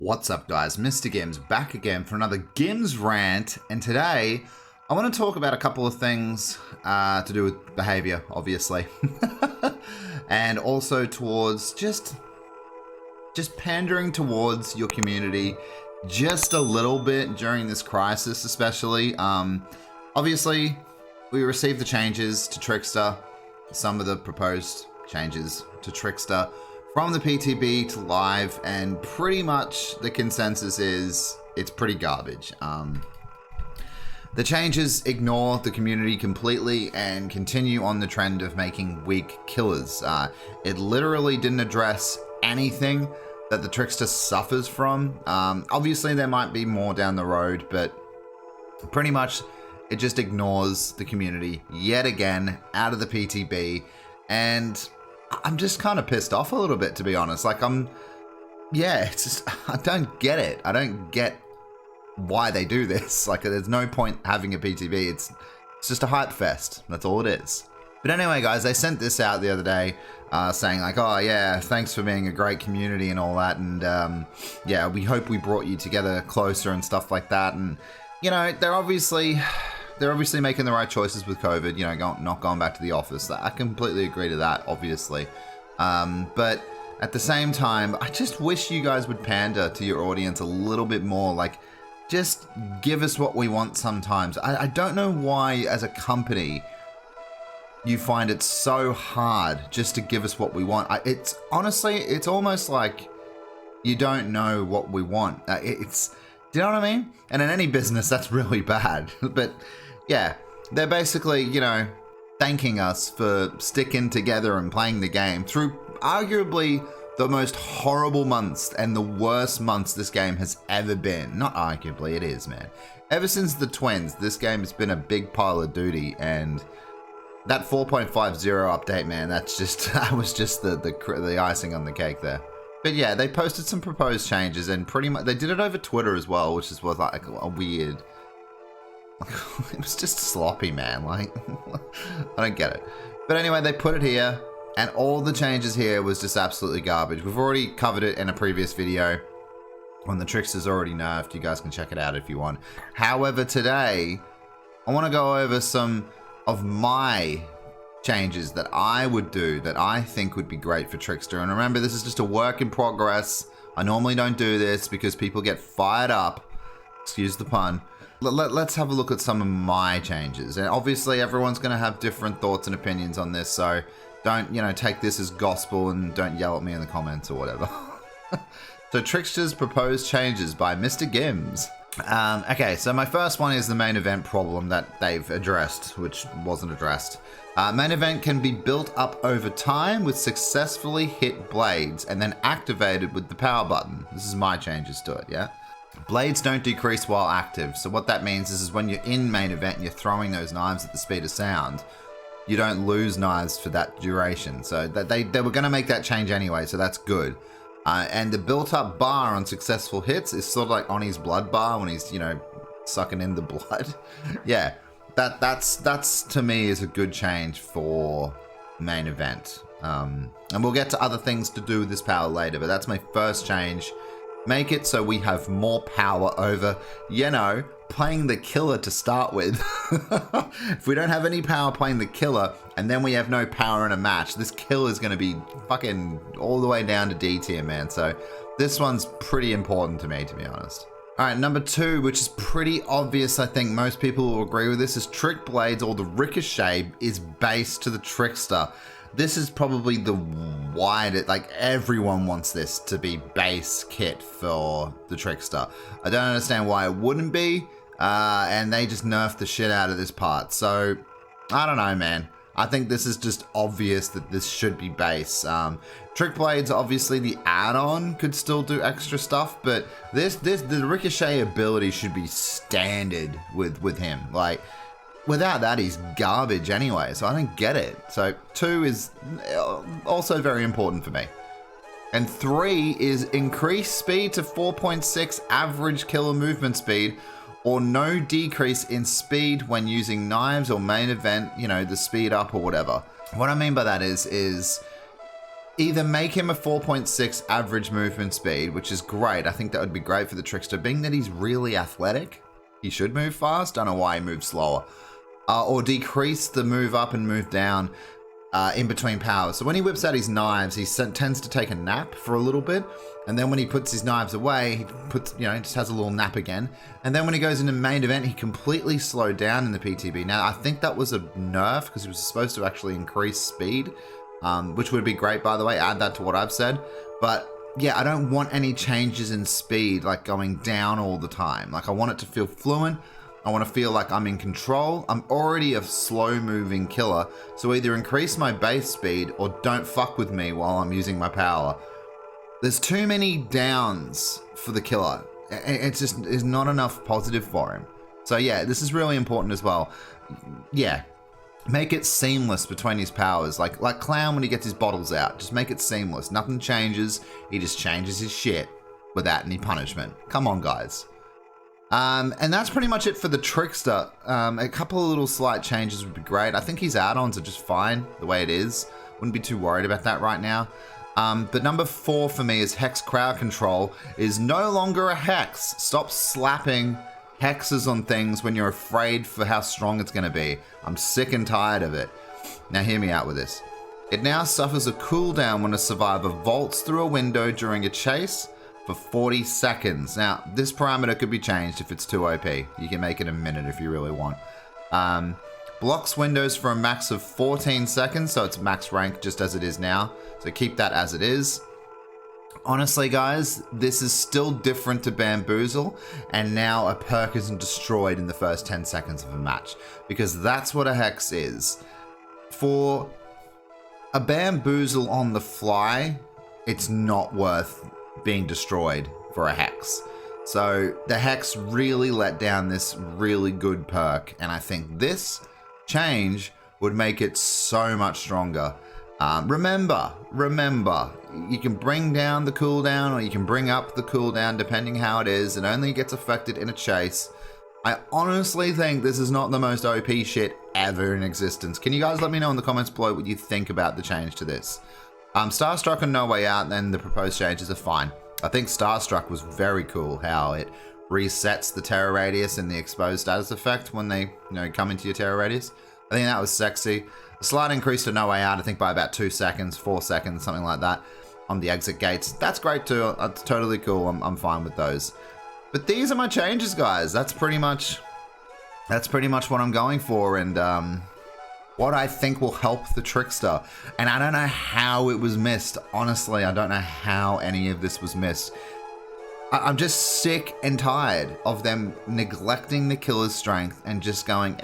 What's up guys, MrGimms back again for another GimmsRant, and today I want to talk about a couple of things to do with behavior, obviously, and also towards just pandering towards your community just a little bit during this crisis especially. Obviously, we received the changes to Trickster, some of the proposed changes to Trickster, from the PTB to live, and pretty much the consensus is it's pretty garbage. The changes ignore the community completely and continue on the trend of making weak killers. It literally didn't address anything that the Trickster suffers from. Obviously there might be more down the road, but pretty much it just ignores the community yet again out of the PTB, and I'm just kind of pissed off a little bit, to be honest. Like, it's just, I don't get it. I don't get why they do this. Like, there's no point having a PTB. It's just a hype fest. That's all it is. But anyway, guys, they sent this out the other day saying like, oh yeah, thanks for being a great community and all that. And yeah, we hope we brought you together closer and stuff like that. And, you know, they're obviously making the right choices with COVID, you know, not going back to the office. I completely agree to that, obviously. But at the same time, I just wish you guys would pander to your audience a little bit more. Like, just give us what we want sometimes. I don't know why, as a company, you find it so hard just to give us what we want. It's honestly, it's almost like you don't know what we want. Do you know what I mean? And in any business, that's really bad. But yeah, they're basically, you know, thanking us for sticking together and playing the game through arguably the most horrible months and the worst months this game has ever been. Not arguably, it is, man. Ever since the twins, this game has been a big pile of duty, and that 4.50 update, man, that was just the icing on the cake there. But yeah, they posted some proposed changes, and pretty much they did it over Twitter as well, which was like a weird. It was just sloppy, man. Like, I don't get it. But anyway, they put it here, and all the changes here was just absolutely garbage. We've already covered it in a previous video when the Trickster's already nerfed. You guys can check it out if you want. However, today I want to go over some of my changes that I would do that I think would be great for Trickster. And remember, this is just a work in progress. I normally don't do this because people get fired up. Excuse the pun. Let's have a look at some of my changes. And obviously everyone's going to have different thoughts and opinions on this, so don't, you know, take this as gospel and don't yell at me in the comments or whatever. So Trickster's proposed changes by MrGimms. Okay, so my first one is the main event problem that they've addressed, which wasn't addressed. Main event can be built up over time with successfully hit blades and then activated with the power button. This is my changes to it, yeah? Blades don't decrease while active, so what that means is when you're in main event and you're throwing those knives at the speed of sound, you don't lose knives for that duration. So they were going to make that change anyway, so that's good. And the built-up bar on successful hits is sort of like Oni's blood bar when he's, you know, sucking in the blood. Yeah, that's to me is a good change for main event. And we'll get to other things to do with this power later, but that's my first change. Make it so we have more power over, you know, playing the killer to start with. If we don't have any power playing the killer, and then we have no power in a match, this kill is going to be fucking all the way down to D tier, man. So this one's pretty important to me, to be honest. All right, number two, which is pretty obvious, I think most people will agree with this, is Trick Blades, or the Ricochet, is base to the Trickster. This is probably the widest, like everyone wants this to be base kit for the Trickster. I don't understand why it wouldn't be, and they just nerfed the shit out of this part. So, I don't know, man. I think this is just obvious that this should be base. Trick Blades, obviously the add-on could still do extra stuff, but the Ricochet ability should be standard with him. Like, without that, he's garbage anyway, so I don't get it. So 2 is also very important for me. And 3 is increase speed to 4.6 average killer movement speed, or no decrease in speed when using knives or main event, you know, the speed up or whatever. What I mean by that is either make him a 4.6 average movement speed, which is great. I think that would be great for the Trickster, being that he's really athletic. He should move fast. Don't know why he moves slower. Or decrease the move up and move down in between powers. So when he whips out his knives, he tends to take a nap for a little bit. And then when he puts his knives away, he puts, just has a little nap again. And then when he goes into main event, he completely slowed down in the PTB. Now, I think that was a nerf because he was supposed to actually increase speed, which would be great, by the way. Add that to what I've said. But yeah, I don't want any changes in speed, like going down all the time. Like, I want it to feel fluent. I want to feel like I'm in control. I'm already a slow moving killer. So either increase my base speed or don't fuck with me while I'm using my power. There's too many downs for the killer. It's just, there's not enough positive for him. So yeah, this is really important as well. Yeah, make it seamless between his powers. Like Clown when he gets his bottles out. Just make it seamless. Nothing changes. He just changes his shit without any punishment. Come on, guys. And that's pretty much it for the Trickster. A couple of little slight changes would be great. I think his add-ons are just fine the way it is. Wouldn't be too worried about that right now. But number 4 for me is Hex Crowd Control is no longer a Hex. Stop slapping hexes on things when you're afraid for how strong it's going to be. I'm sick and tired of it. Now hear me out with this. It now suffers a cooldown when a survivor vaults through a window during a chase for 40 seconds. Now, this parameter could be changed if it's too OP. You can make it a minute if you really want. Blocks windows for a max of 14 seconds, so it's max rank just as it is now. So keep that as it is. Honestly, guys, this is still different to Bamboozle, and now a perk isn't destroyed in the first 10 seconds of a match, because that's what a Hex is. For a Bamboozle on the fly, it's not worth being destroyed for a Hex. So the Hex really let down this really good perk, and I think this change would make it so much stronger. Remember, you can bring down the cooldown or you can bring up the cooldown depending how it is. It only gets affected in a chase. I honestly think this is not the most OP shit ever in existence. Can you guys let me know in the comments below what you think about the change to this? Starstruck and No Way Out, then the proposed changes are fine. I think Starstruck was very cool, how it resets the terror radius and the exposed status effect when they come into your terror radius. I think that was sexy. A slight increase to No Way Out, I think by about 2 seconds, 4 seconds, something like that on the exit gates. That's great too. That's totally cool. I'm fine with those. But these are my changes, guys. That's pretty much what I'm going for, and what I think will help the Trickster. And I don't know how it was missed. Honestly, I don't know how any of this was missed. I'm just sick and tired of them neglecting the killer's strength and just going,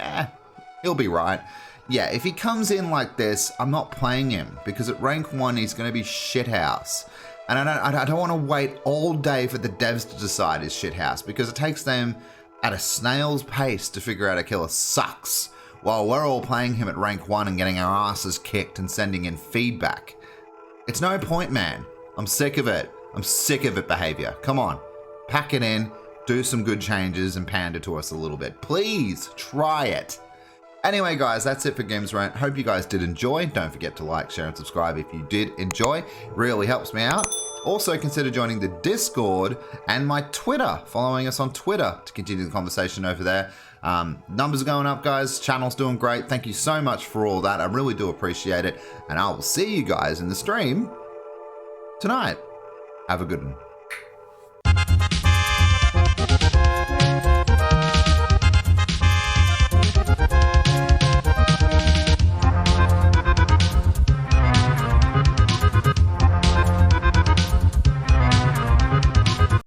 he'll be right. Yeah, if he comes in like this, I'm not playing him, because at rank 1 he's going to be shithouse. And I don't want to wait all day for the devs to decide his shithouse, because it takes them at a snail's pace to figure out a killer sucks, while we're all playing him at rank 1 and getting our asses kicked and sending in feedback. It's no point, man. I'm sick of it. I'm sick of it behavior. Come on, pack it in, do some good changes and pander to us a little bit. Please try it. Anyway, guys, that's it for GimmsRant. Hope you guys did enjoy. Don't forget to like, share, and subscribe if you did enjoy. It really helps me out. Also, consider joining the Discord and my Twitter, following us on Twitter to continue the conversation over there. Numbers are going up, guys. Channel's doing great. Thank you so much for all that. I really do appreciate it. And I will see you guys in the stream tonight. Have a good one.